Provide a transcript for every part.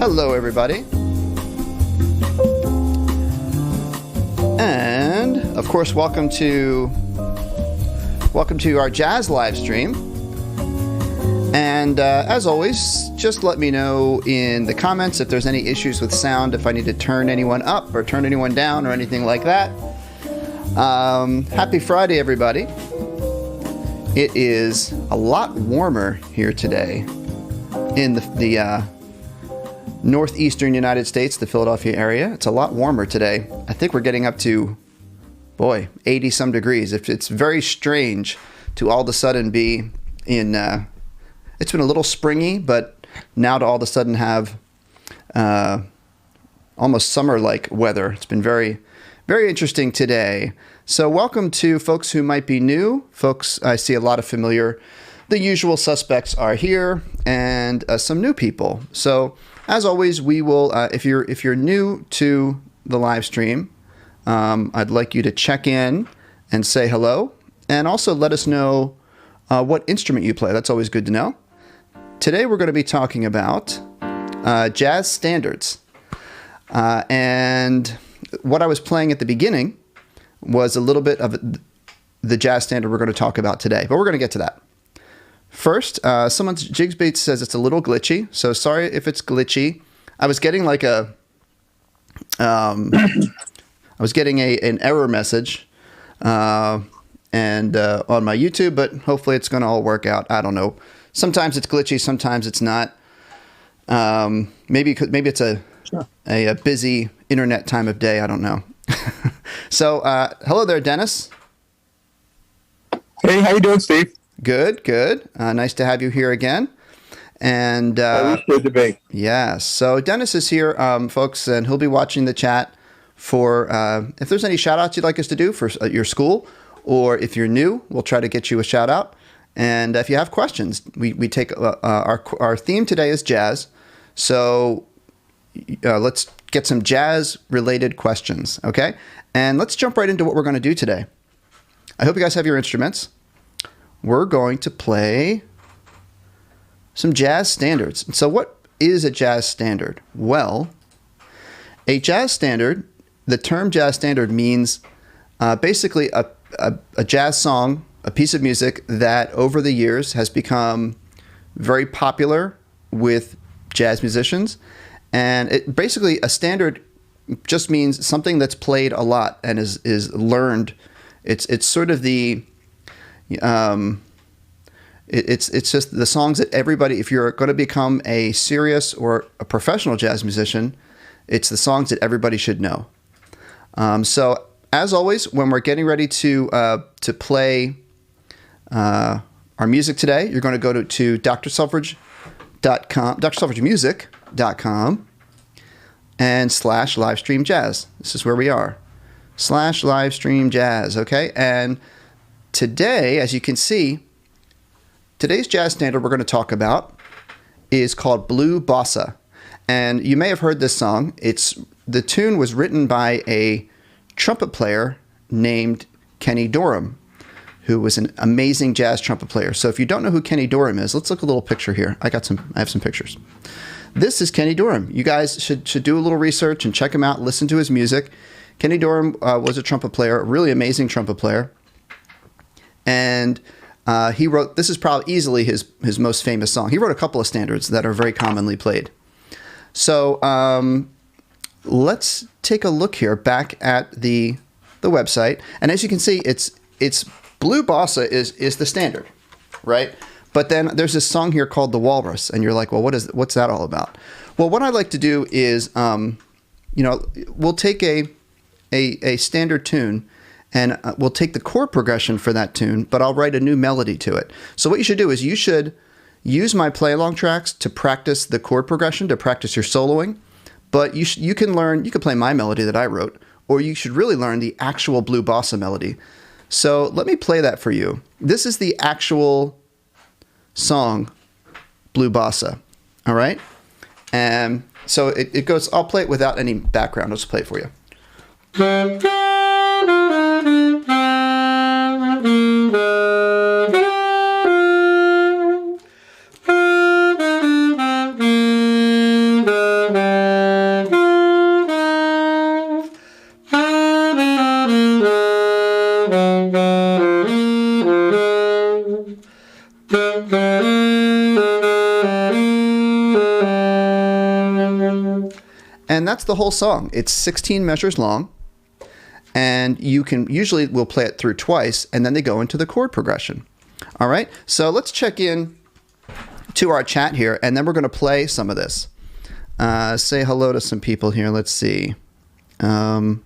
Hello, everybody. And, of course, welcome to our jazz live stream. And as always, just let me know in the comments if there's any issues with sound, if I need to turn anyone up or turn anyone down or anything like that. Happy Friday, everybody. It is a lot warmer here today in the northeastern United States, the Philadelphia area. It's a lot warmer today. I think we're getting up to, 80 some degrees. It's very strange to all of a sudden be in, it's been a little springy, but now to all of a sudden have almost summer-like weather. It's been very, very interesting today. So welcome to folks who might be new. Folks, I see a lot of familiar. The usual suspects are here, and some new people. So as always, we will, if you're new to the live stream, I'd like you to check in and say hello, and also let us know what instrument you play. That's always good to know. Today we're going to be talking about jazz standards. And what I was playing at the beginning was a little bit of the jazz standard we're going to talk about today, but we're going to get to that. First, someone's Jigsbeat says it's a little glitchy, so sorry if it's glitchy. I was getting like an error message and on my YouTube, but hopefully it's going to all work out. I don't know. Sometimes it's glitchy, sometimes it's not. Maybe it's a busy internet time of day. I don't know. So, hello there, Dennis. Hey, how you doing, Steve? Good. Nice to have you here again. And good to be. Yeah. So Dennis is here, folks, and he'll be watching the chat for if there's any shout outs you'd like us to do for your school, or if you're new, we'll try to get you a shout out. And if you have questions, we take our theme today is jazz. So let's get some jazz related questions. Okay. And let's jump right into what we're going to do today. I hope you guys have your instruments. We're going to play some jazz standards. So what is a jazz standard? Well, a jazz standard, the term jazz standard means basically a jazz song, a piece of music that over the years has become very popular with jazz musicians. And it basically, a standard just means something that's played a lot and is learned. It's sort of the it's just the songs that everybody, if you're going to become a serious or a professional jazz musician, it's the songs that everybody should know. So as always, when we're getting ready to play our music today, you're going to go to drselfridge.com, drselfridgemusic.com and /livestreamjazz. This is where we are. /livestreamjazz. Okay. And today, as you can see, today's jazz standard we're going to talk about is called Blue Bossa. And you may have heard this song. The tune was written by a trumpet player named Kenny Dorham, who was an amazing jazz trumpet player. So if you don't know who Kenny Dorham is, let's look at a little picture here. I have some pictures. This is Kenny Dorham. You guys should do a little research and check him out, listen to his music. Kenny Dorham was a trumpet player, a really amazing trumpet player. And he wrote, this is probably easily his most famous song. He wrote a couple of standards that are very commonly played. So let's take a look here back at the website. And as you can see, it's Blue Bossa is the standard, right? But then there's this song here called The Walrus, and you're like, well, what's that all about? Well, what I like to do is, we'll take a standard tune, and we'll take the chord progression for that tune, but I'll write a new melody to it. So what you should do is you should use my play-along tracks to practice the chord progression, to practice your soloing, but you can play my melody that I wrote, or you should really learn the actual Blue Bossa melody. So let me play that for you. This is the actual song, Blue Bossa. All right? And so it goes, I'll play it without any background. I'll just play it for you. And that's the whole song. It's 16 measures long, and we'll play it through twice, and then they go into the chord progression. All right, so let's check in to our chat here, and then we're going to play some of this. Say hello to some people here. Let's see. Here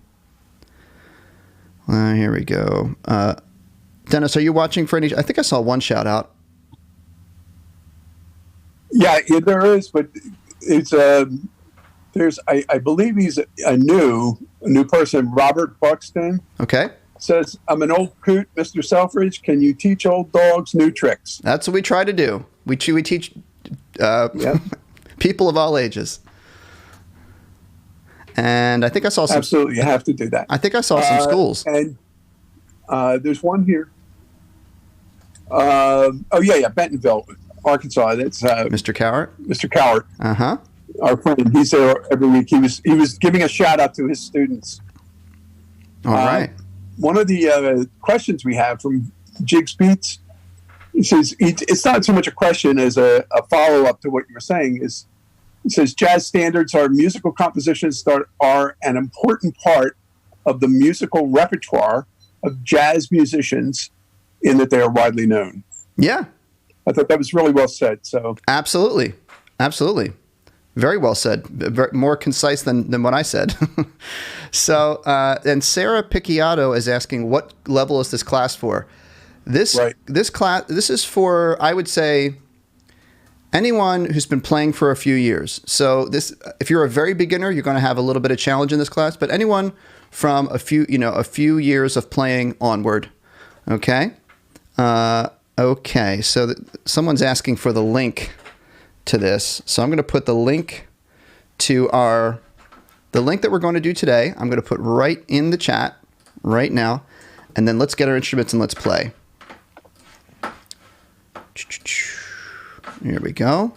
we go. Dennis, are you watching for any? I think I saw one shout out. Yeah, there is, but it's I believe he's a new person, Robert Buxton. Okay. Says, I'm an old coot, Mr. Selfridge. Can you teach old dogs new tricks? That's what we try to do. We teach people of all ages. And I think I saw some. Absolutely, you have to do that. I think I saw some schools. And there's one here. Bentonville, Arkansas. That's Mr. Cowart. Mr. Cowart. Uh-huh. Our friend. He's there every week. He was giving a shout out to his students. All right. One of the questions we have from Jigs Beats, he says, it's not so much a question as a follow-up to what you were saying. He says, jazz standards are musical compositions that are an important part of the musical repertoire of jazz musicians in that they are widely known. Yeah. I thought that was really well said. So Absolutely. Very well said. More concise than what I said. So, and Sarah Picciato is asking, what level is this class for? This is for, I would say, anyone who's been playing for a few years. So if you're a very beginner, you're going to have a little bit of challenge in this class, but anyone from a few years of playing onward. Okay. Okay. So someone's asking for the link to this. So I'm going to put the link to the link that we're going to do today. I'm going to put right in the chat right now, and then let's get our instruments and let's play. Here we go.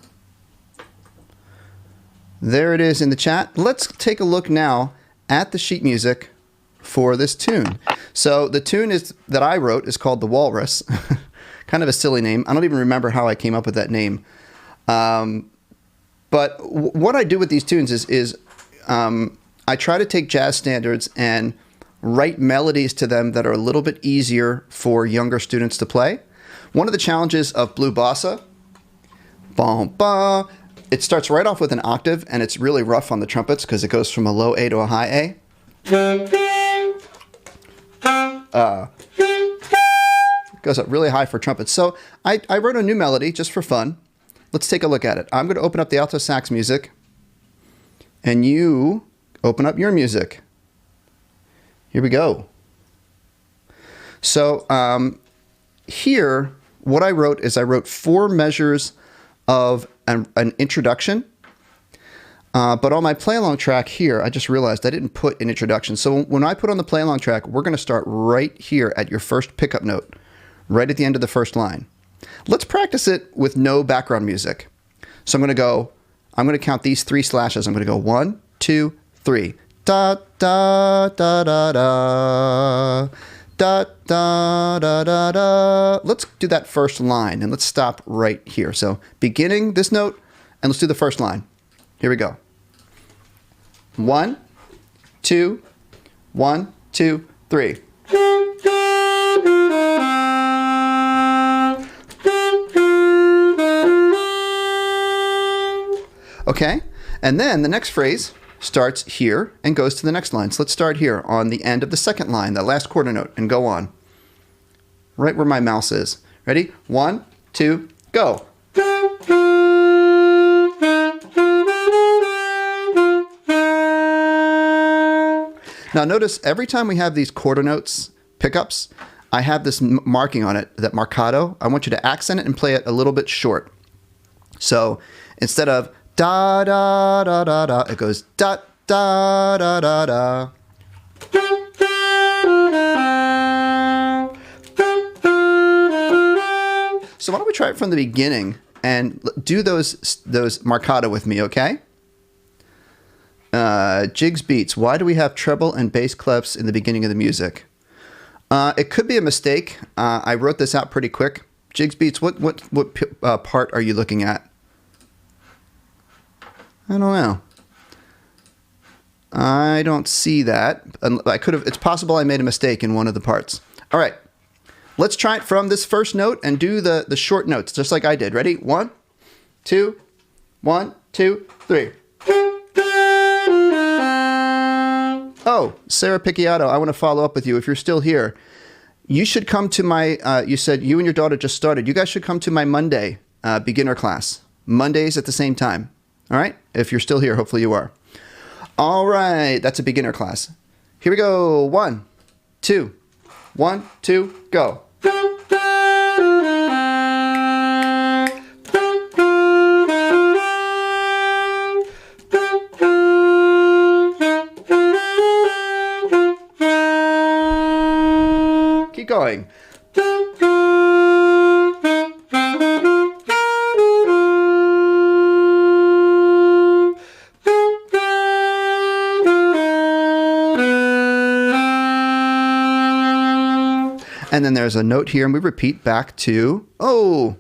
There it is in the chat. Let's take a look now at the sheet music for this tune. So the tune that I wrote is called The Walrus. Kind of a silly name. I don't even remember how I came up with that name. But what I do with these tunes is I try to take jazz standards and write melodies to them that are a little bit easier for younger students to play. One of the challenges of Blue Bossa, it starts right off with an octave, and it's really rough on the trumpets because it goes from a low A to a high A. It goes up really high for trumpets. So I wrote a new melody just for fun. Let's take a look at it. I'm going to open up the alto sax music, and you open up your music. Here we go. So here, what I wrote is I wrote 4 measures of an introduction. But on my play-along track here, I just realized I didn't put an introduction. So when I put on the play-along track, we're going to start right here at your first pickup note, right at the end of the first line. Let's practice it with no background music. So I'm going to count these 3 slashes. I'm going to go 1, 2, 3. Da, da, da, da, da. Da, da, da, da, da. Let's do that first line, and let's stop right here. So beginning this note, and let's do the first line. Here we go. 1, 2, 1, 2, 3. Okay, and then the next phrase starts here and goes to the next line. So let's start here on the end of the second line, that last quarter note, and go on. Right where my mouse is. Ready? 1, 2, go. Now notice every time we have these quarter notes, pickups, I have this marking on it, that marcato. I want you to accent it and play it a little bit short. So instead of da da da da da, it goes da da da da da. So why don't we try it from the beginning and do those marcato with me, okay? Jigs Beats. Why do we have treble and bass clefs in the beginning of the music? It could be a mistake. I wrote this out pretty quick. Jigs Beats, what part are you looking at? I don't know. I don't see that. It's possible I made a mistake in one of the parts. All right. Let's try it from this first note and do the short notes, just like I did. Ready? 1, 2, 1, 2, 3. Oh, Sarah Picciato, I want to follow up with you. If you're still here, you should come to my, you said you and your daughter just started. You guys should come to my Monday beginner class. Mondays at the same time. All right? If you're still here, hopefully you are. All right. That's a beginner class. Here we go. 1, 2, 1, 2, go. Keep going. And then there's a note here, and we repeat back to, oh,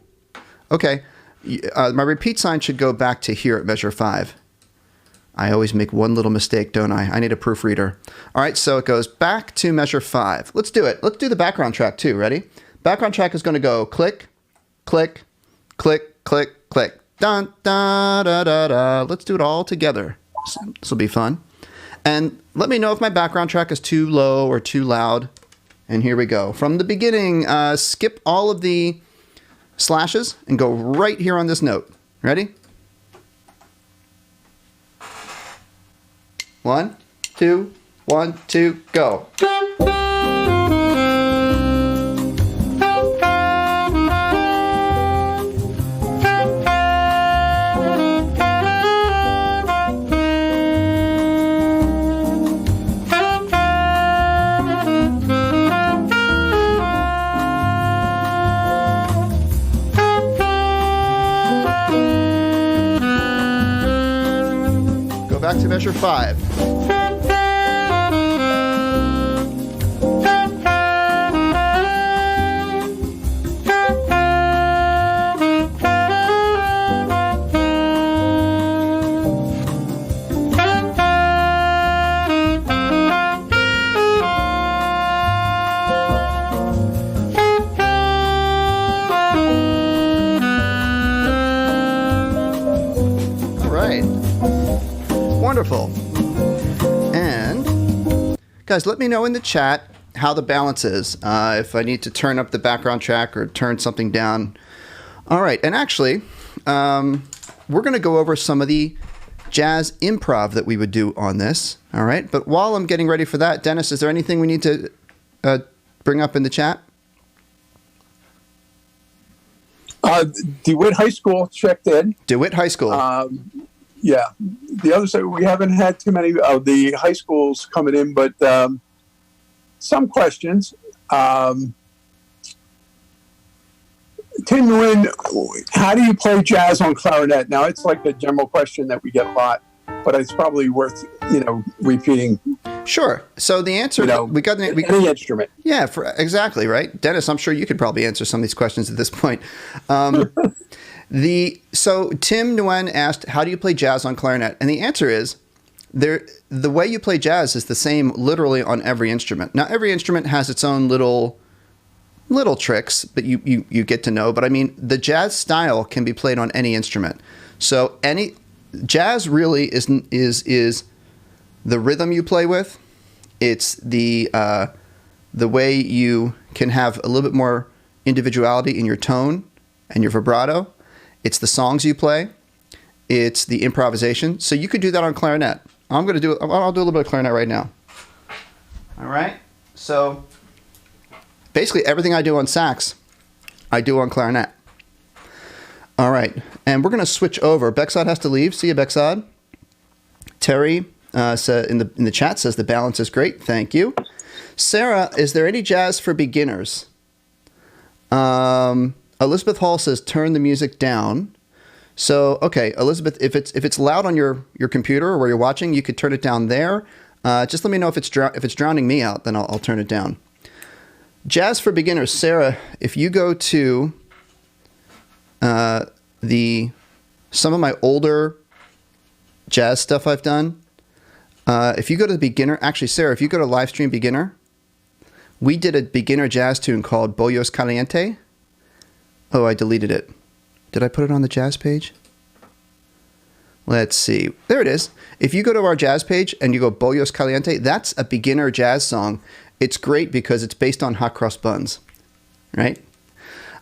okay. My repeat sign should go back to here at measure 5. I always make one little mistake, don't I? I need a proofreader. All right, so it goes back to measure 5. Let's do it. Let's do the background track too. Ready? Background track is going to go click, click, click, click, click. Dun, da, da, da, da. Let's do it all together. This will be fun. And let me know if my background track is too low or too loud. And here we go. From the beginning, skip all of the slashes and go right here on this note. Ready? 1, 2, 1, 2, go. Back to measure 5. Wonderful. And guys, let me know in the chat how the balance is. If I need to turn up the background track or turn something down. All right. And actually, we're going to go over some of the jazz improv that we would do on this. All right. But while I'm getting ready for that, Dennis, is there anything we need to bring up in the chat? DeWitt High School checked in. DeWitt High School. Yeah. The other side, we haven't had too many of the high schools coming in, but some questions. Tim Nguyen, how do you play jazz on clarinet? Now, it's like a general question that we get a lot, but it's probably worth, repeating. Sure. So the answer, we got any instrument. Yeah, exactly, right? Dennis, I'm sure you could probably answer some of these questions at this point. So Tim Nguyen asked, how do you play jazz on clarinet? And the answer is, the way you play jazz is the same literally on every instrument. Now, every instrument has its own little tricks that you get to know. But I mean, the jazz style can be played on any instrument. So jazz really is the rhythm you play with. It's the way you can have a little bit more individuality in your tone and your vibrato. It's the songs you play. It's the improvisation. So you could do that on clarinet. I'll do a little bit of clarinet right now. All right. So basically everything I do on sax, I do on clarinet. All right. And we're going to switch over. Bexad has to leave. See you, Bexad. Terry in the chat says the balance is great. Thank you. Sarah, is there any jazz for beginners? Elizabeth Hall says turn the music down. So, okay, Elizabeth, if it's loud on your computer or where you're watching, you could turn it down there. Just let me know if it's drowning me out, then I'll turn it down. Jazz for beginners. Sarah, if you go to some of my older jazz stuff I've done, if you go to the beginner, actually, Sarah, if you go to Livestream Beginner, we did a beginner jazz tune called Bollos Caliente. Oh, I deleted it. Did I put it on the jazz page? Let's see. There it is. If you go to our jazz page and you go Bollos Caliente, that's a beginner jazz song. It's great because it's based on hot cross buns, right?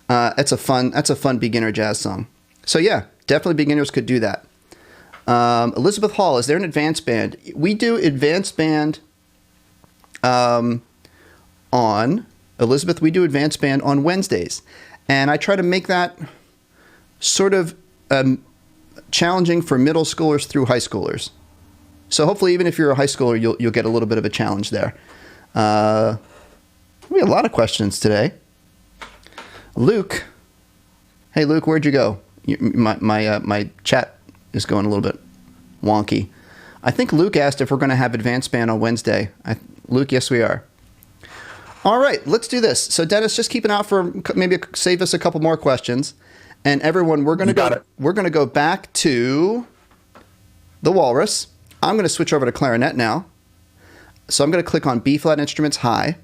That's a fun beginner jazz song. So yeah, definitely beginners could do that. Elizabeth Hall, is there an advanced band? We do advanced band on Elizabeth. We do advanced band on Wednesdays, and I try to make that sort of challenging for middle schoolers through high schoolers. So hopefully, even if you're a high schooler, you'll get a little bit of a challenge there. We have a lot of questions today. Luke, hey Luke, where'd you go? My chat is going a little bit wonky. I think Luke asked if we're going to have advanced band on Wednesday. Luke, yes we are. All right, let's do this. So Dennis, just keep an eye out for maybe save us a couple more questions. And everyone, we're going to go back to the Walrus. I'm going to switch over to clarinet now. So I'm going to click on B flat instruments high.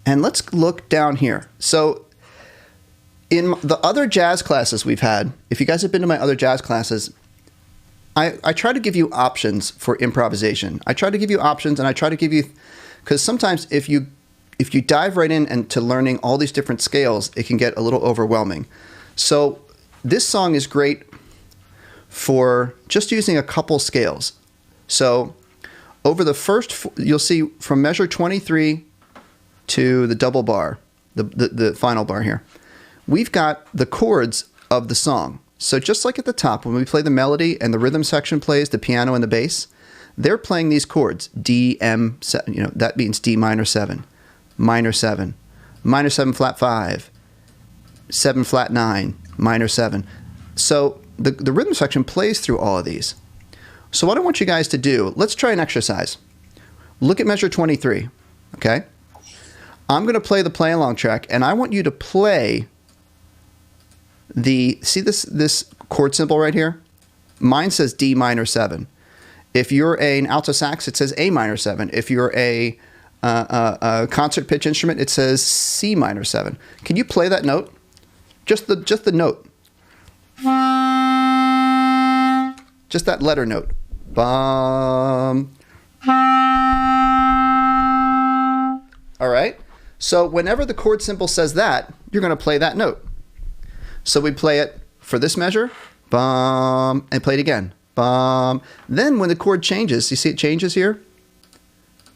And let's look down here. So in the other jazz classes we've had, if you guys have been to my other jazz classes, I try to give you options for improvisation. I try to give you options, and I try to give you, because sometimes if you dive right in and to learning all these different scales, it can get a little overwhelming. So this song is great for just using a couple scales. So over the first, you'll see from measure 23 to the double bar, the final bar here, we've got the chords of the song. So just like at the top, when we play the melody and the rhythm section plays the piano and the bass, they're playing these chords, D, M, that means D minor 7, minor 7, minor 7 flat 5, 7 flat 9, minor 7. So the rhythm section plays through all of these. So what I want you guys to do, let's try an exercise. Look at measure 23, okay? I'm going to play the play along track, and I want you to play see this chord symbol right here? Mine says D minor 7. If you're an alto sax, it says A minor 7. If you're a concert pitch instrument, it says C minor 7. Can you play that note? Just the note. Just that letter note. Bum. All right. So whenever the chord symbol says that, you're going to play that note. So we play it for this measure, bum, and play it again, bum. Then when the chord changes, you see it changes here?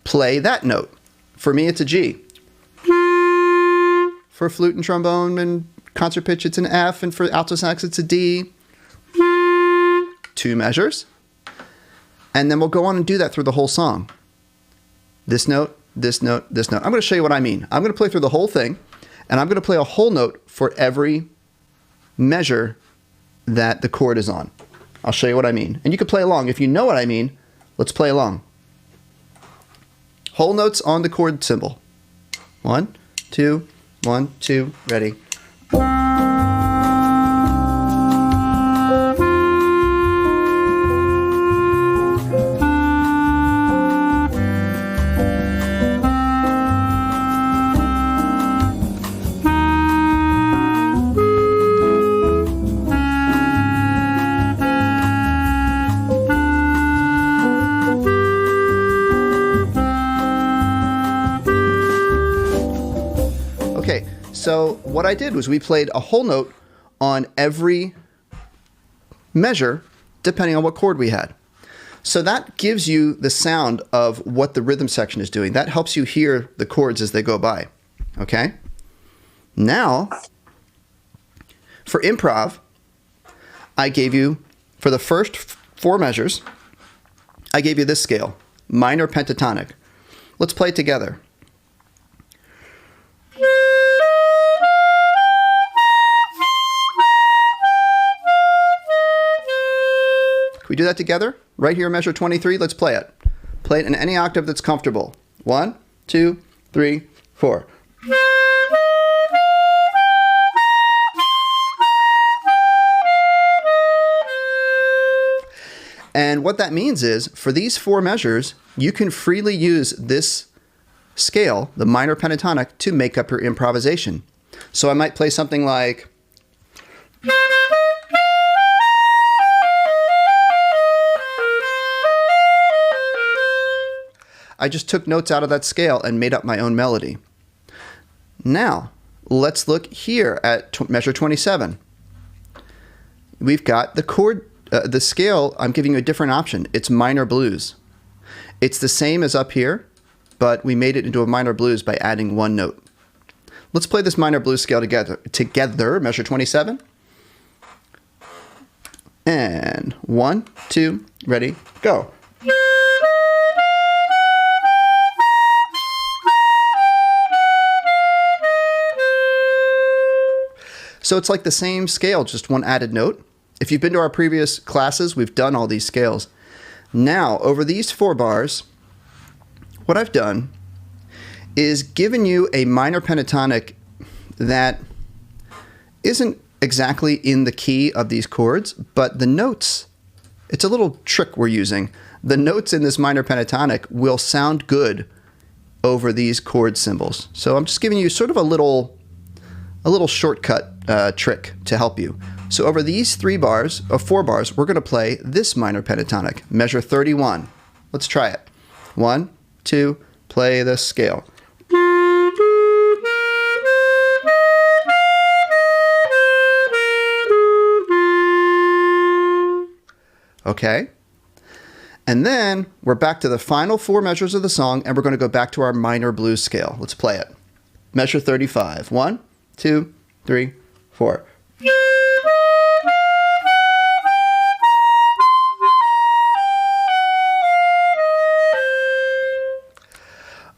Play that note. For me, it's a G. For flute and trombone and concert pitch, it's an F, and for alto sax, it's a D. 2 measures. And then we'll go on and do that through the whole song. This note, this note, this note. I'm going to show you what I mean. I'm going to play through the whole thing, and I'm going to play a whole note for every measure that the chord is on. I'll show you what I mean. And you can play along. If you know what I mean, let's play along. Whole notes on the chord symbol. 1, 2, 1, 2, ready. So what I did was we played a whole note on every measure, depending on what chord we had. So that gives you the sound of what the rhythm section is doing. That helps you hear the chords as they go by. Okay? Now, for improv, I gave you, for the first 4 measures, I gave you this scale, minor pentatonic. Let's play it together. Can we do that together? Right here, measure 23. Let's play it. Play it in any octave that's comfortable. 1, 2, 3, 4. And what that means is, for these 4 measures, you can freely use this scale, the minor pentatonic, to make up your improvisation. So I might play something like... I just took notes out of that scale and made up my own melody. Now, let's look here at measure 27. We've got the chord, the scale. I'm giving you a different option. It's minor blues. It's the same as up here, but we made it into a minor blues by adding 1 note. Let's play this minor blues scale together, measure 27. And 1, 2, ready, go. So it's like the same scale, just 1 added note. If you've been to our previous classes, we've done all these scales. Now, over these 4 bars, what I've done is given you a minor pentatonic that isn't exactly in the key of these chords, but the notes, it's a little trick we're using. The notes in this minor pentatonic will sound good over these chord symbols. So I'm just giving you sort of a little shortcut trick to help you. So over these 4 bars, we're going to play this minor pentatonic, measure 31. Let's try it. 1, 2, play the scale. Okay. And then we're back to the final 4 measures of the song, and we're going to go back to our minor blues scale. Let's play it. Measure 35. 1, 2, 3, 4.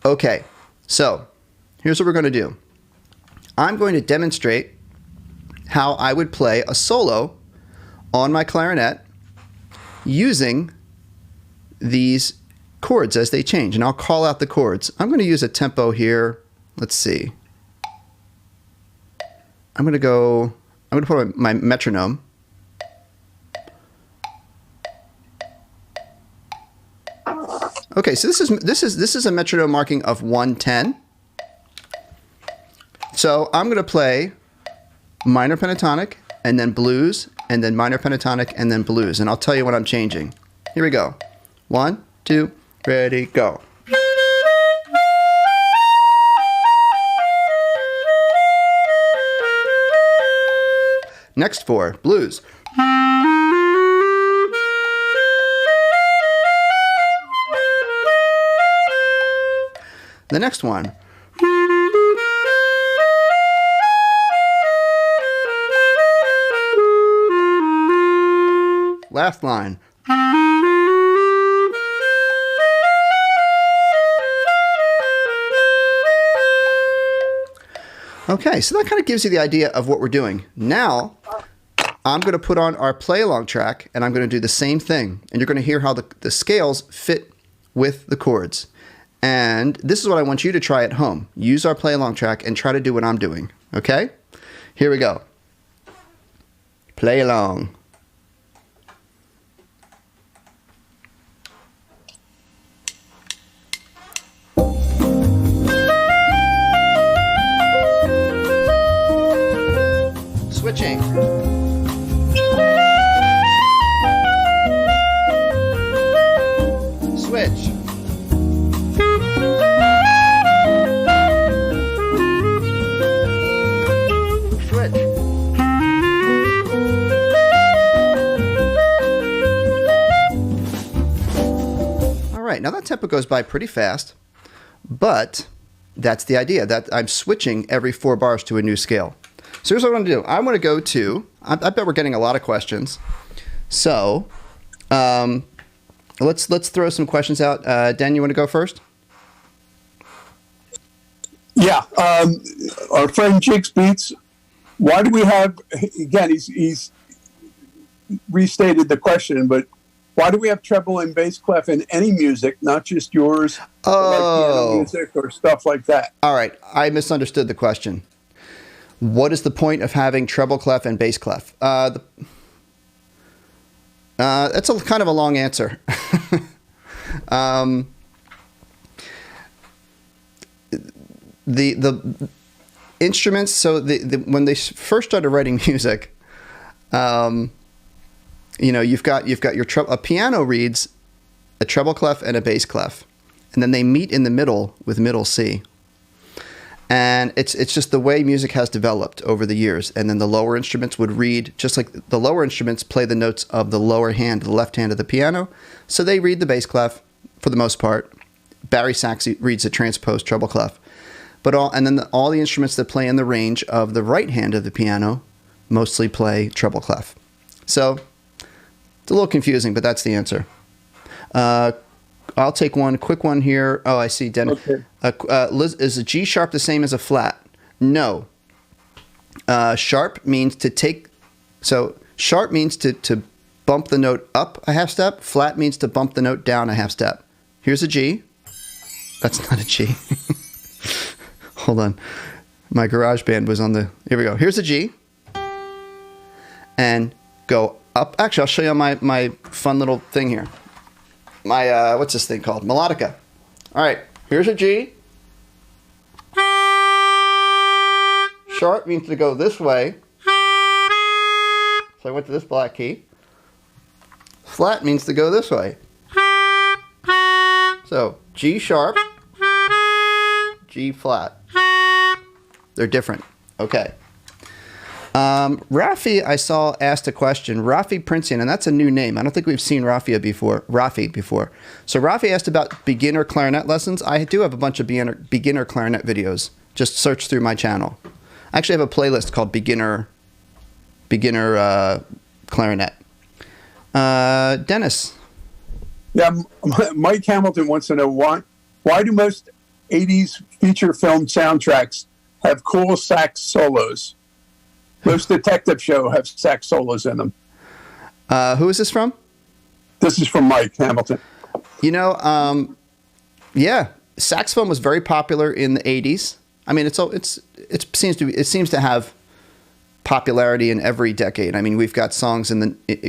Okay, so here's what we're going to do. I'm going to demonstrate how I would play a solo on my clarinet using these chords as they change, and I'll call out the chords. I'm going to use a tempo here. Let's see. I'm going to put on my metronome. Okay, so this is a metronome marking of 110. So I'm going to play minor pentatonic and then blues and then minor pentatonic and then blues, and I'll tell you what I'm changing. Here we go. 1, 2, ready, go. Next 4, blues. The next one. Last line. Okay, so that kind of gives you the idea of what we're doing. Now, I'm going to put on our play-along track, and I'm going to do the same thing. And you're going to hear how the scales fit with the chords. And this is what I want you to try at home. Use our play-along track and try to do what I'm doing. Okay? Here we go. Play along. Switching. Switch. Switch. All right, now that tempo goes by pretty fast, but that's the idea, that I'm switching every 4 bars to a new scale. So here's what I'm going to do. I'm going to go to, I bet we're getting a lot of questions. So let's throw some questions out. Dan, you want to go first? Yeah. Our friend Jigs Beats, why do we have, again, he's restated the question, but why do we have treble and bass clef in any music, not just yours, like piano music or stuff like that? All right. I misunderstood the question. What is the point of having treble clef and bass clef? That's a kind of a long answer. The instruments. So when they first started writing music, you've got your a piano reads a treble clef and a bass clef, and then they meet in the middle with middle C. And it's just the way music has developed over the years. And then the lower instruments would read, just like the lower instruments play the notes of the lower hand, the left hand of the piano. So they read the bass clef for the most part. Barry Sachs reads a transposed treble clef. And then all the instruments that play in the range of the right hand of the piano mostly play treble clef. So it's a little confusing, but that's the answer. I'll take one quick one here. Oh, I see, Dennis. Okay. Liz, is a G sharp the same as a flat? No. Sharp means to take. So sharp means to bump the note up a half step. Flat means to bump the note down a half step. Here's a G. That's not a G. Hold on. My garage band was on the. Here we go. Here's a G. And go up. Actually, I'll show you on my fun little thing here. My, what's this thing called? Melodica. All right, here's a G. Sharp means to go this way. So I went to this black key. Flat means to go this way. So G sharp, G flat. They're different. Okay. Rafi, I saw, asked a question. Rafi Princian, and that's a new name. I don't think we've seen Rafi before. So Rafi asked about beginner clarinet lessons. I do have a bunch of beginner clarinet videos. Just search through my channel. I actually have a playlist called Beginner Clarinet. Dennis. Yeah, Mike Hamilton wants to know why do most 80s feature film soundtracks have cool sax solos? Most detective show have sax solos in them. Who is this from? This is from Mike Hamilton. Yeah, saxophone was very popular in the 80s. I mean, it seems to have popularity in every decade. I mean, we've got songs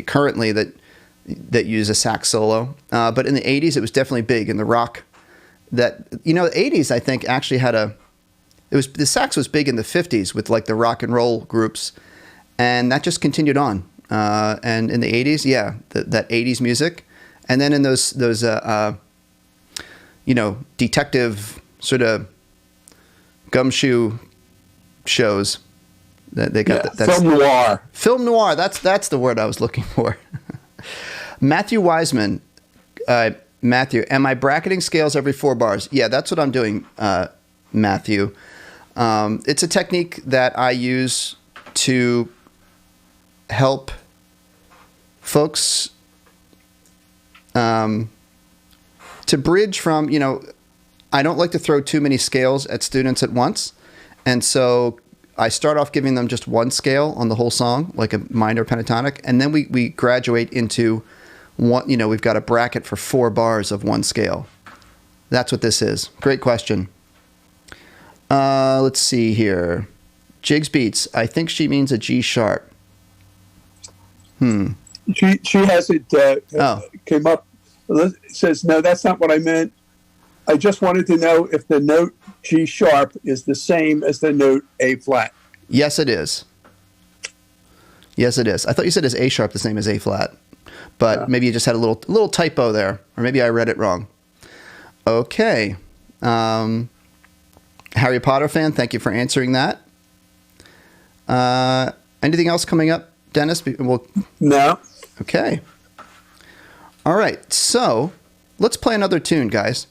currently that use a sax solo, but in the 80s it was definitely big in the rock. The 80s I think actually had the sax was big in the 50s with like the rock and roll groups, and that just continued on. And in the 80s, yeah, that 80s music, and then in those detective sort of gumshoe shows that they got. That's film noir. Film noir. That's the word I was looking for. Matthew Wiseman. Matthew, am I bracketing scales every 4 bars? Yeah, that's what I'm doing, Matthew. It's a technique that I use to help folks to bridge from, I don't like to throw too many scales at students at once. And so I start off giving them just one scale on the whole song, like a minor pentatonic. And then we graduate into one, we've got a bracket for 4 bars of one scale. That's what this is. Great question. Let's see here. Jigs Beats. I think she means a G sharp. She has it came up. Says, no, that's not what I meant. I just wanted to know if the note G sharp is the same as the note A flat. Yes, it is. Yes, it is. I thought you said is A sharp the same as A flat, but maybe you just had a little typo there, or maybe I read it wrong. Okay. Harry Potter fan, thank you for answering that. Anything else coming up, Dennis? No. Okay. All right. So let's play another tune, guys.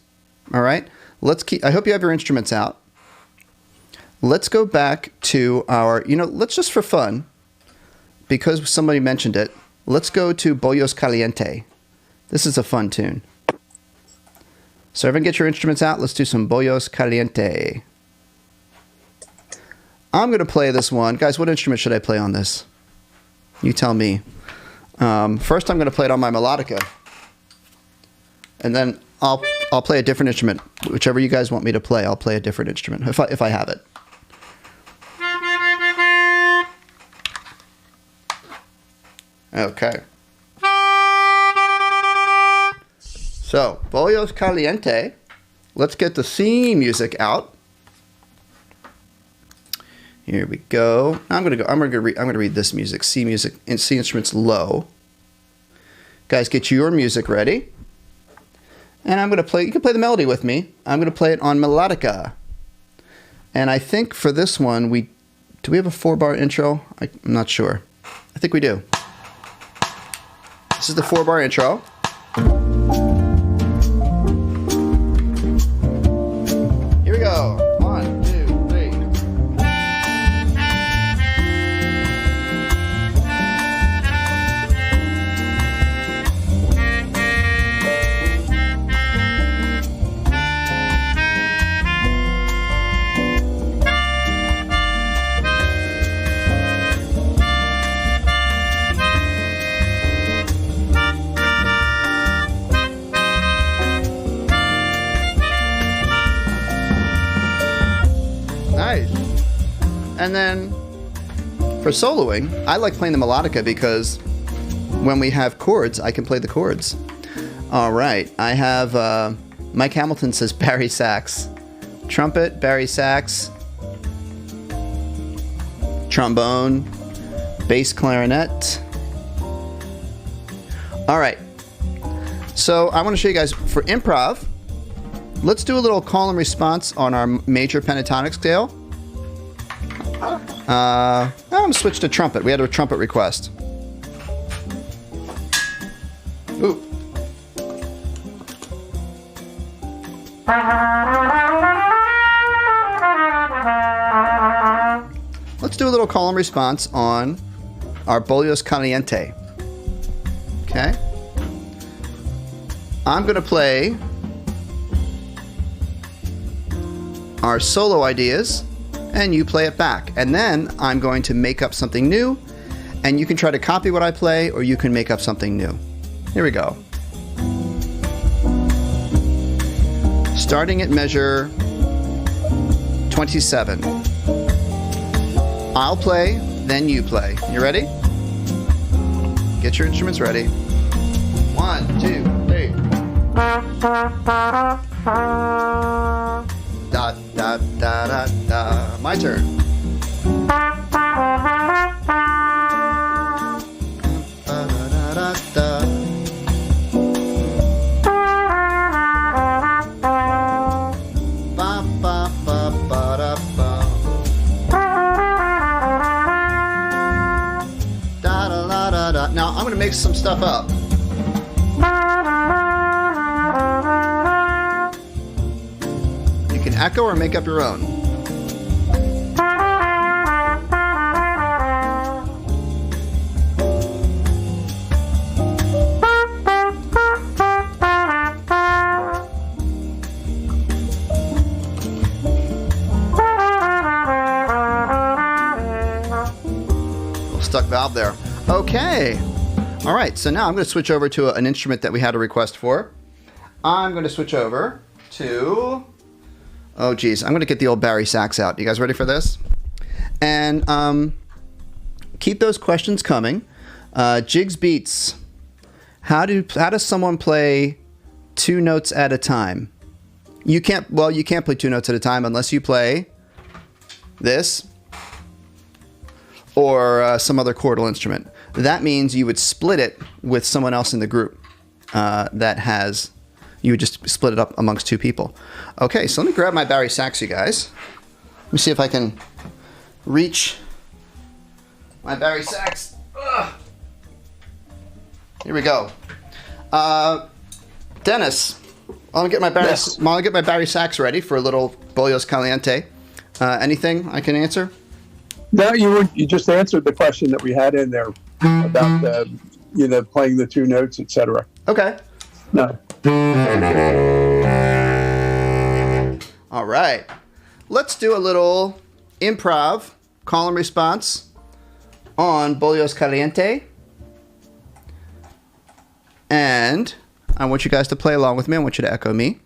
All right. I hope you have your instruments out. Let's go back to our, let's just for fun, because somebody mentioned it, let's go to Bollos Caliente. This is a fun tune. So everyone get your instruments out. Let's do some Bollos Caliente. I'm going to play this one. Guys, what instrument should I play on this? You tell me. First, I'm going to play it on my melodica. and then I'll play a different instrument. Whichever you guys want me to play, I'll play a different instrument if I have it. Okay. So, Bollos Caliente. Let's get the C music out. Here we go. I'm gonna read this music. C music and C instruments low. Guys, get your music ready. And I'm gonna play. You can play the melody with me. I'm gonna play it on melodica. And I think for this one, do we have a 4-bar intro? I'm not sure. I think we do. This is the 4-bar intro. Here we go. 1, 2, 3. Nice. And then for soloing, I like playing the melodica because when we have chords, I can play the chords. All right. I have Mike Hamilton says Barry sax, trumpet, Barry sax, trombone, bass clarinet. All right. So I want to show you guys for improv. Let's do a little call and response on our major pentatonic scale. I'm going to switch to trumpet. We had a trumpet request. Ooh. Let's do a little call and response on our Bollos Caliente. Okay. I'm going to play our solo ideas, and you play it back. And then I'm going to make up something new, and you can try to copy what I play, or you can make up something new. Here we go. Starting at measure 27. I'll play, then you play. You ready? Get your instruments ready. 1, 2, 3. Da da da da da. My turn. Now I'm going to make some stuff up. You can echo or make up your own. Little stuck valve there. Okay. All right, so now I'm going to switch over to an instrument that we had a request for. I'm going to switch over to, oh geez, I'm going to get the old Barry sax out. You guys ready for this? And keep those questions coming. Jigs Beats. How does someone play 2 notes at a time? You can't play 2 notes at a time unless you play this or some other chordal instrument. That means you would split it with someone else in the group you would just split it up amongst 2 people. Okay, so let me grab my Barry sax, you guys. Let me see if I can reach my Barry sax. Ugh. Here we go. Dennis, I'll get my Barry sax ready for a little Bollos Caliente. Anything I can answer? No, you just answered the question that we had in there about playing the 2 notes, etc. Okay. No. All right. Let's do a little improv call and response on Bollos Caliente. And I want you guys to play along with me. I want you to echo me.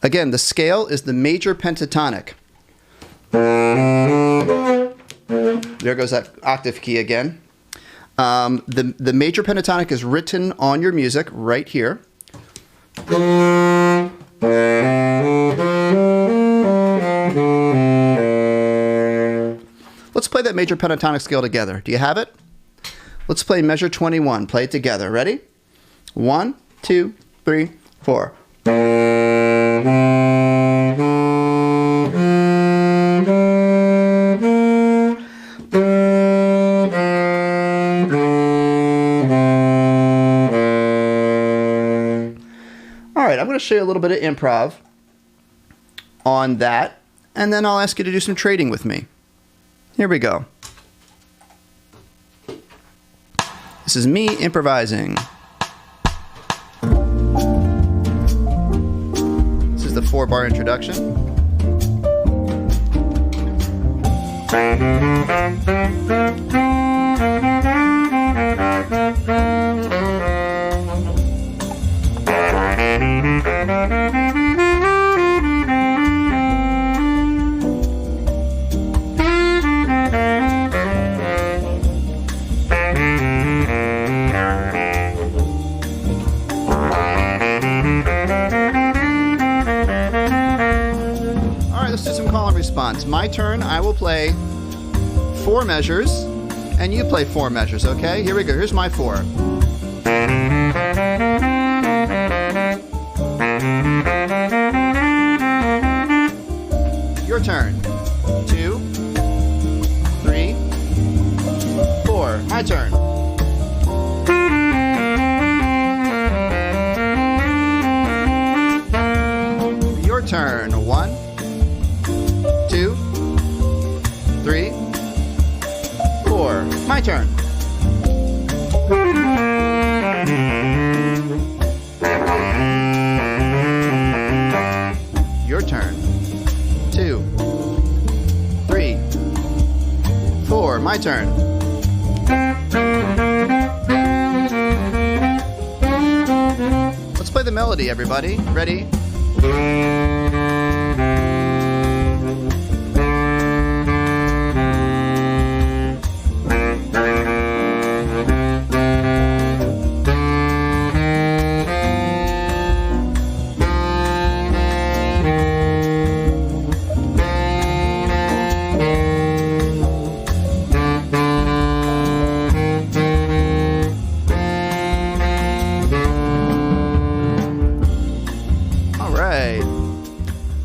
Again, the scale is the major pentatonic. There goes that octave key again. The major pentatonic is written on your music right here. Let's play that major pentatonic scale together. Do you have it? Let's play measure 21. Play it together. Ready? 1, 2, 3, 4. All right, I'm going to show you a little bit of improv on that, and then I'll ask you to do some trading with me. Here we go. This is me improvising. This is the 4-bar introduction. Response. My turn. I will play 4 measures, and you play 4 measures, okay? Here we go. Here's my 4. Your turn. 2, 3, 4. My turn. Your turn. 1, 2, 3, 4. My turn. Your turn. 2, 3, 4. My turn. Let's play the melody, everybody. Ready?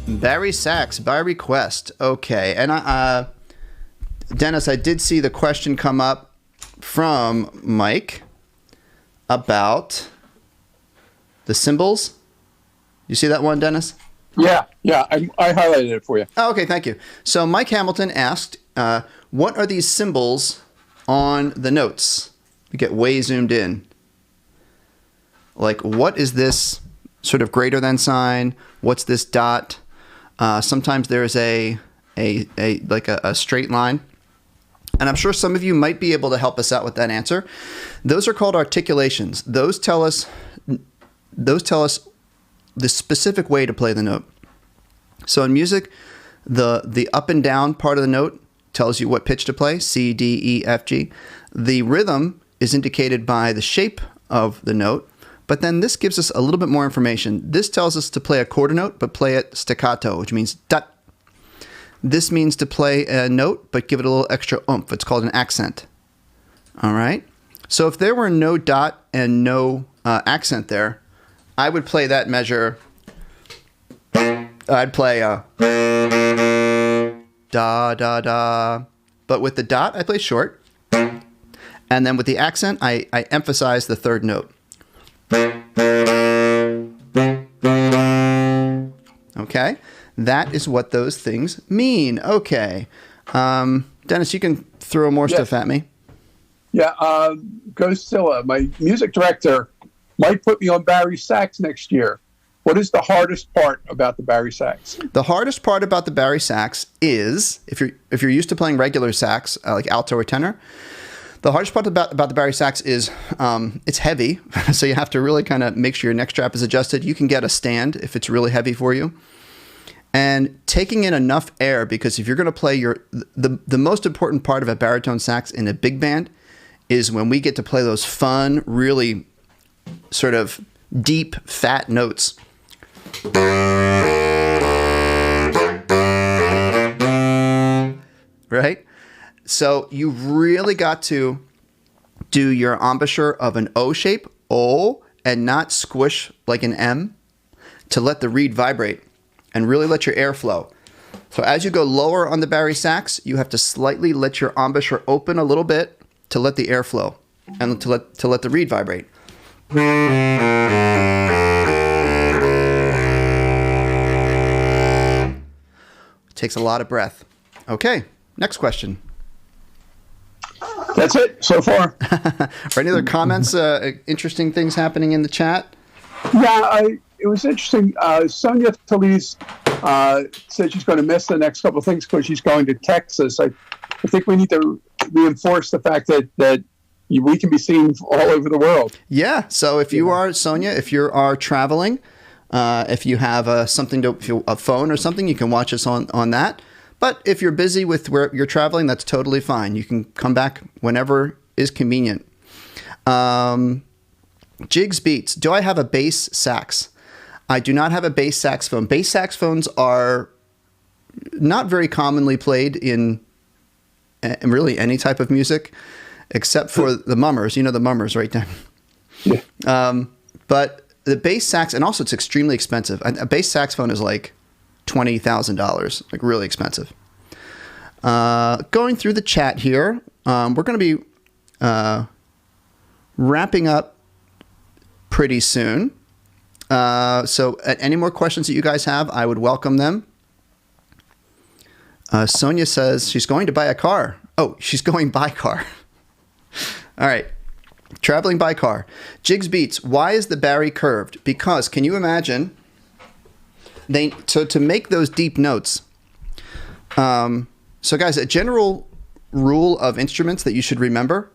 Barry sax by request. Okay, and Dennis, I did see the question come up from Mike about the cymbals. You see that one, Dennis? Yeah, I highlighted it for you. Oh, okay, thank you. So Mike Hamilton asked, what are these symbols on the notes? We get way zoomed in. Like, what is this sort of greater than sign? What's this dot? Sometimes there's a straight line, and I'm sure some of you might be able to help us out with that answer. Those are called articulations. Those tell us the specific way to play the note. So in music, the up and down part of the note tells you what pitch to play: C, D, E, F, G. The rhythm is indicated by the shape of the note. But then this gives us a little bit more information. This tells us to play a quarter note, but play it staccato, which means dot. This means to play a note, but give it a little extra oomph. It's called an accent. All right? So if there were no dot and no accent there, I would play that measure. I'd play da, da, da. But with the dot, I play short. And then with the accent, I emphasize the third note. Okay, that is what those things mean. Okay, Dennis, you can throw more stuff at me. Yeah, Ghostilla, my music director, might put me on Barry sax next year. What is the hardest part about the Barry sax? The hardest part about the Barry sax is, if you're used to playing regular sax, like alto or tenor, The hardest part about the bari sax is it's heavy, so you have to really kind of make sure your neck strap is adjusted. You can get a stand if it's really heavy for you. And taking in enough air, because if you're going to play the most important part of a baritone sax in a big band is when we get to play those fun, really sort of deep, fat notes. Right? So you really got to do your embouchure of an O shape, O, and not squish like an M, to let the reed vibrate and really let your air flow. So as you go lower on the bari sax, you have to slightly let your embouchure open a little bit to let the air flow and to let the reed vibrate. It takes a lot of breath. Okay, next question. That's it so far. Are any other comments, interesting things happening in the chat? Yeah, it was interesting. Sonia Talise said she's going to miss the next couple of things because she's going to Texas. I think we need to reinforce the fact that we can be seen all over the world. Yeah. So if you are, Sonia, if you are traveling, if you have a phone or something, you can watch us on that. But if you're busy with where you're traveling, that's totally fine. You can come back whenever is convenient. Jigs Beats. Do I have a bass sax? I do not have a bass saxophone. Bass saxophones are not very commonly played in really any type of music, except for the mummers. You know the mummers, right? Yeah. But the bass sax, and also it's extremely expensive. A bass saxophone is like $20,000, like really expensive. Going through the chat here, we're going to be wrapping up pretty soon. So any more questions that you guys have, I would welcome them. Sonia says she's going to buy a car. Oh, she's going by car. All right. Traveling by car. Jigs Beats. Why is the bari curved? Because, can you imagine, to make those deep notes. So guys, a general rule of instruments that you should remember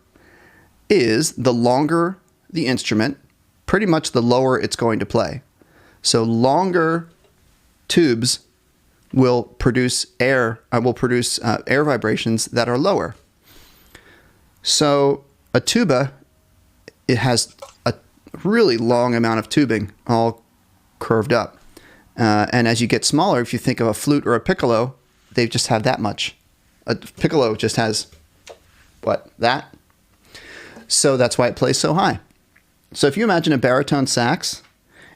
is the longer the instrument, pretty much the lower it's going to play. So longer tubes will produce air vibrations that are lower. So a tuba, it has a really long amount of tubing all curved up. And as you get smaller, if you think of a flute or a piccolo, they just have that much. A piccolo just has, that? So that's why it plays so high. So if you imagine a baritone sax,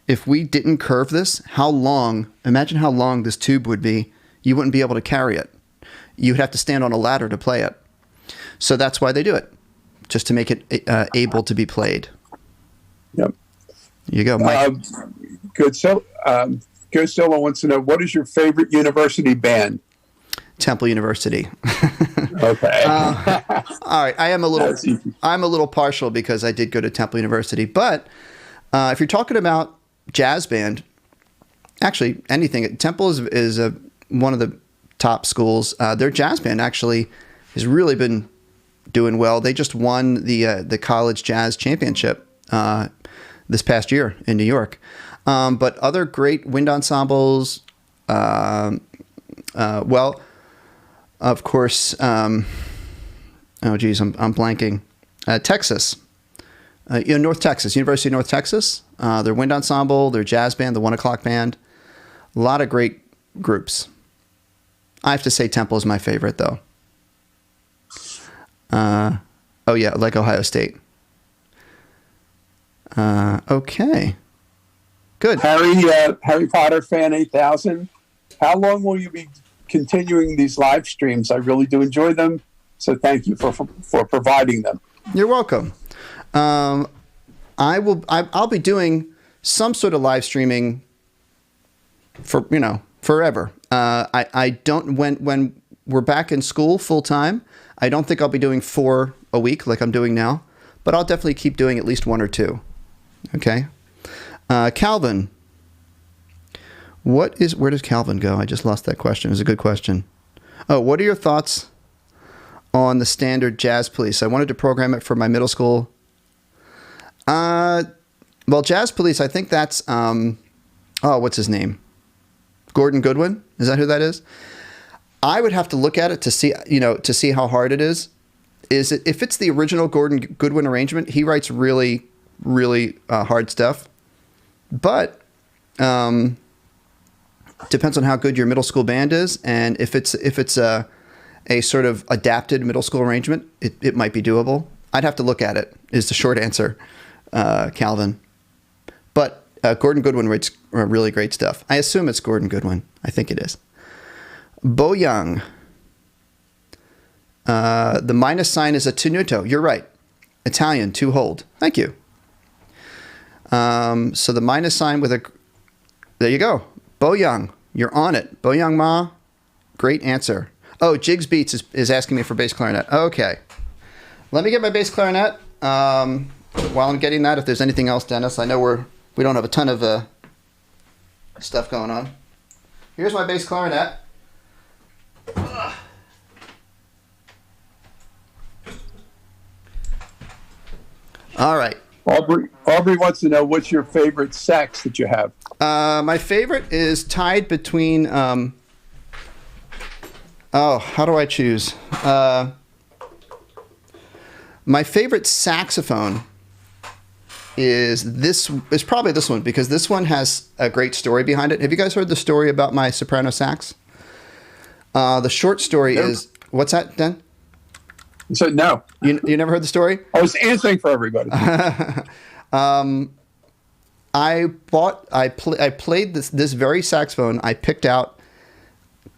if we didn't curve this, imagine how long this tube would be. You wouldn't be able to carry it. You would have to stand on a ladder to play it. So that's why they do it, just to make it able to be played. Yep. You go, Mike. Good. So, Joe Silva wants to know, what is your favorite university band? Temple University. Okay. All right. I'm a little partial because I did go to Temple University, but if you're talking about jazz band, actually anything, Temple is one of the top schools. Their jazz band actually has really been doing well. They just won the college jazz championship this past year in New York. But other great wind ensembles, of course, I'm blanking. Texas, North Texas, University of North Texas, their wind ensemble, their jazz band, the 1 O'Clock Band, a lot of great groups. I have to say Temple is my favorite, though. Like Ohio State. Okay. Good. Harry Potter Fan 8000. How long will you be continuing these live streams? I really do enjoy them. So thank you for providing them. You're welcome. I'll be doing some sort of live streaming for, forever. I don't, when we're back in school full time, I don't think I'll be doing 4 a week like I'm doing now, but I'll definitely keep doing at least 1 or 2. Okay. Calvin, where does Calvin go? I just lost that question. It was a good question. Oh, what are your thoughts on the standard Jazz Police. I wanted to program it for my middle school. Well, Jazz Police, I think that's, what's his name? Gordon Goodwin? Is that who that is? I would have to look at it to see how hard it is. If it's the original Gordon Goodwin arrangement, he writes really, really hard stuff. But depends on how good your middle school band is, and if it's a sort of adapted middle school arrangement, it might be doable. I'd have to look at it, is the short answer, Calvin. But Gordon Goodwin writes really great stuff. I assume it's Gordon Goodwin. I think it is. Bo Young. The minus sign is a tenuto. You're right. Italian, to hold. Thank you. So the minus sign with there you go. Bo Young. You're on it. Bo Young Ma. Great answer. Oh, Jigs Beats is asking me for bass clarinet. Okay. Let me get my bass clarinet. While I'm getting that, if there's anything else, Dennis, I know we don't have a ton of stuff going on. Here's my bass clarinet. All right. Aubrey wants to know what's your favorite sax that you have. My favorite is tied between. How do I choose? My favorite saxophone is probably this one, because this one has a great story behind it. Have you guys heard the story about my soprano sax? The short story is, what's that, Den? So no, you never heard the story? I was answering for everybody. I played this very saxophone I picked out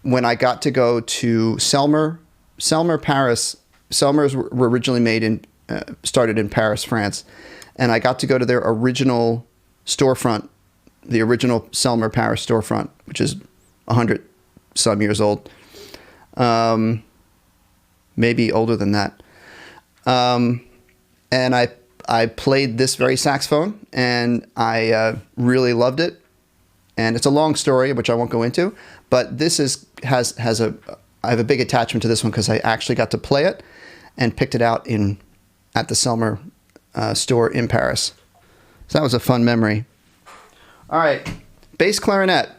when I got to go to Selmer, Paris. Selmers were originally started in Paris, France, and I got to go to their original storefront, the original Selmer Paris storefront, which is 100 some years old. Maybe older than that. And I played this very saxophone, and I really loved it. And it's a long story, which I won't go into, but this I have a big attachment to this one because I actually got to play it and picked it out at the Selmer store in Paris. So that was a fun memory. All right, bass clarinet.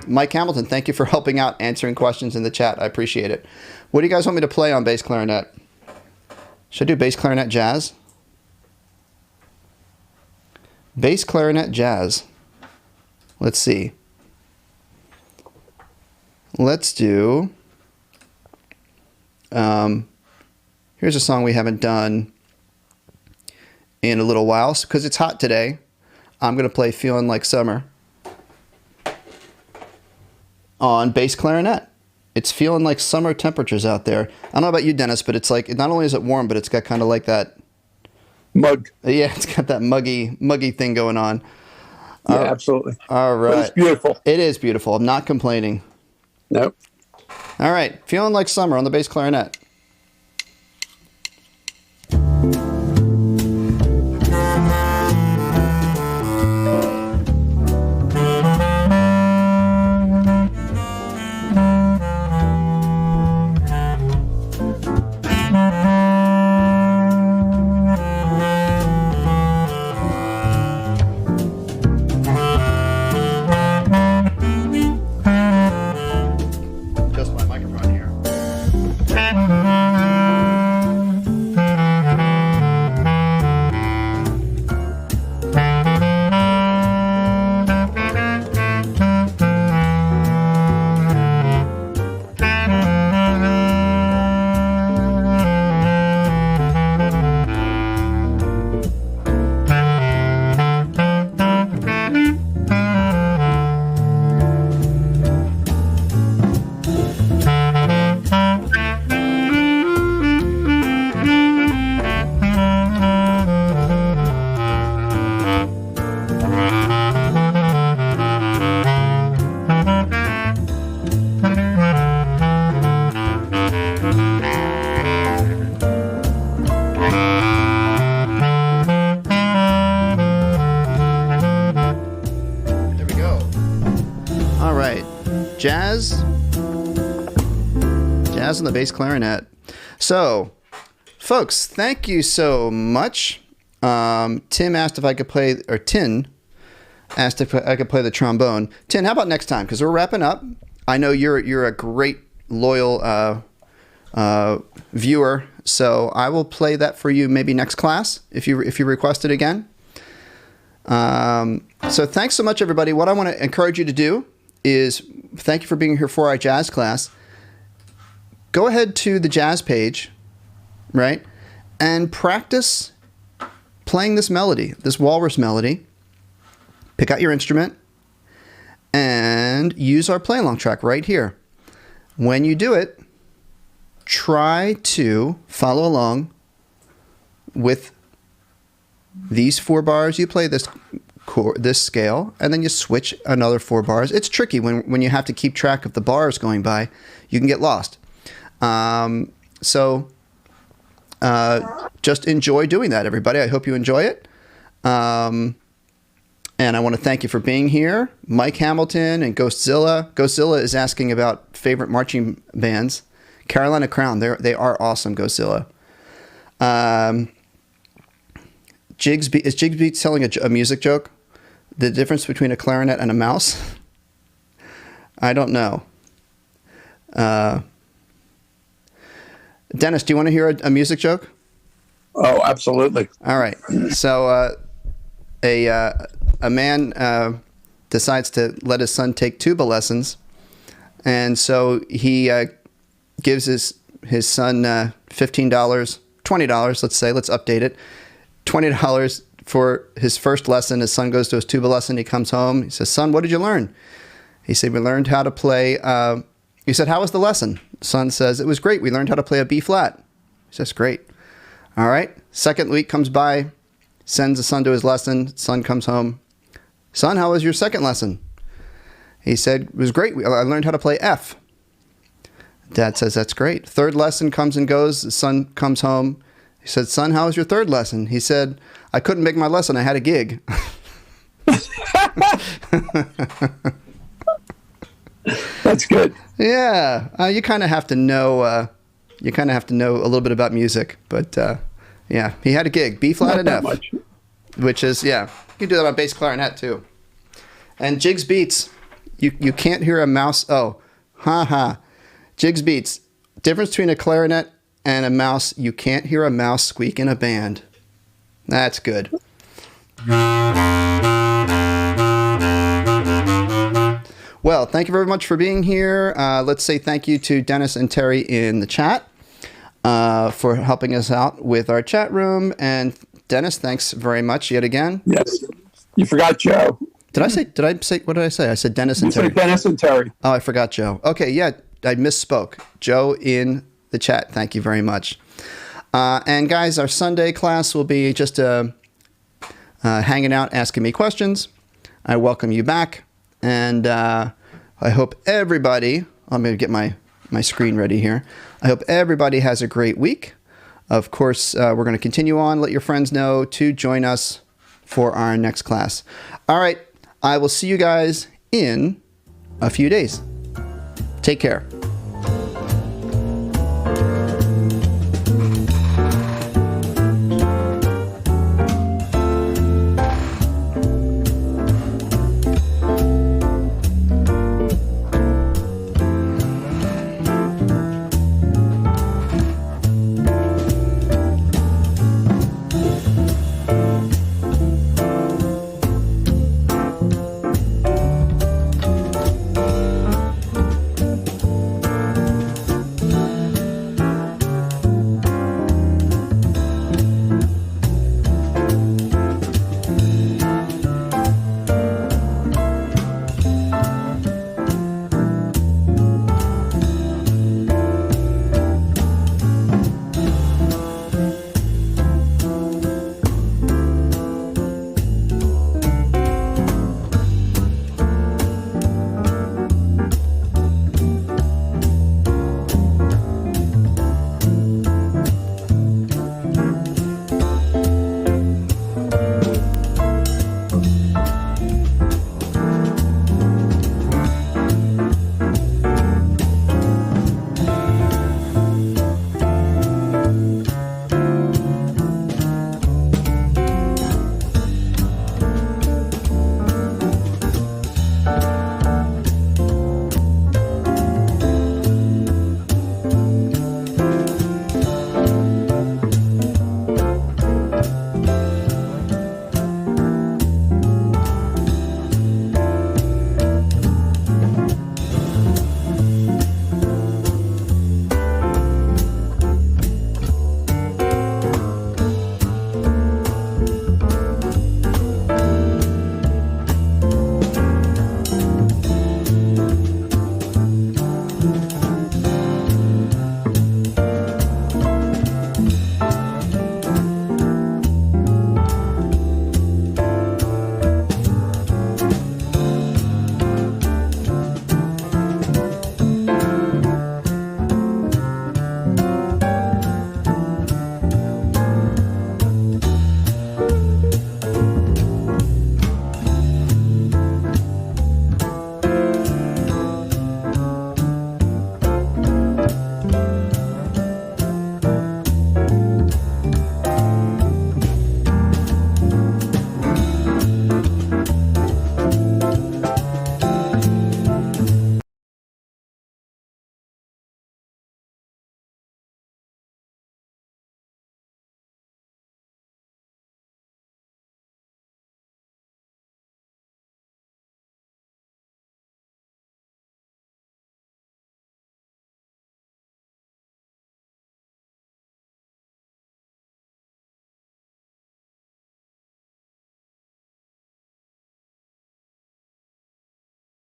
Mike Hamilton, thank you for helping out, answering questions in the chat. I appreciate it. What do you guys want me to play on bass clarinet? Should I do bass clarinet jazz? Bass clarinet jazz. Let's see. Let's do... here's a song we haven't done in a little while. Because it's hot today, I'm going to play Feeling Like Summer on bass clarinet. It's feeling like summer temperatures out there. I don't know about you, Dennis, but it's like, not only is it warm, but it's got kind of like that mug. Yeah, it's got that muggy thing going on. Yeah, absolutely. All right. But it's beautiful. It is beautiful. I'm not complaining. Nope. All right. Feeling Like Summer on the bass clarinet. Jazz on the bass clarinet. So, folks, thank you so much. Tim asked if I could play, or Tin asked if I could play the trombone. Tin, how about next time? Because we're wrapping up. I know you're a great, loyal viewer, so I will play that for you maybe next class if you request it again. So thanks so much, everybody. What I want to encourage you to do is thank you for being here for our jazz class. Go ahead to the jazz page, right, and practice playing this melody, this walrus melody. Pick out your instrument and use our play along track right here. When you do it, try to follow along with these 4 bars. You play this scale, and then you switch another 4 bars. It's tricky when you have to keep track of the bars going by. You can get lost. Just enjoy doing that, everybody. I hope you enjoy it. And I want to thank you for being here. Mike Hamilton and Ghostzilla. Ghostzilla is asking about favorite marching bands. Carolina Crown, they are awesome, Ghostzilla. Is Jigs Beats telling a music joke? The difference between a clarinet and a mouse? I don't know. Dennis, do you want to hear a music joke? Oh, absolutely. All right. So a man decides to let his son take tuba lessons, and so he gives his son $15, $20, let's say. Let's update it. $20 for his first lesson. His son goes to his tuba lesson. He comes home. He says, "Son, what did you learn?" He said, "We learned how to play." He said, "How was the lesson?" Son says, "It was great. We learned how to play a B flat." He says, "Great." All right. Second week comes by, sends the son to his lesson. Son comes home. "Son, how was your second lesson?" He said, "It was great. I learned how to play F." Dad says, "That's great." Third lesson comes and goes. The son comes home. He said, "Son, how was your third lesson?" He said, "I couldn't make my lesson. I had a gig." That's good. Yeah, you kind of have to know. You kind of have to know a little bit about music, but yeah, he had a gig, B flat and F, much. Which is you can do that on bass clarinet too. And Jigs Beats, you can't hear a mouse. Oh, Jigs Beats, difference between a clarinet and a mouse. You can't hear a mouse squeak in a band. That's good. Well, thank you very much for being here. Let's say thank you to Dennis and Terry in the chat for helping us out with our chat room. And Dennis, thanks very much yet again. Yes. You forgot Joe. Did I say, what did I say? I said Dennis and Terry. You said Dennis and Terry. Oh, I forgot Joe. Okay, yeah, I misspoke. Joe in the chat. Thank you very much. And guys, our Sunday class will be just hanging out, asking me questions. I welcome you back. And I hope everybody, I'm going to get my screen ready here. I hope everybody has a great week. Of course, we're going to continue on. Let your friends know to join us for our next class. All right. I will see you guys in a few days. Take care.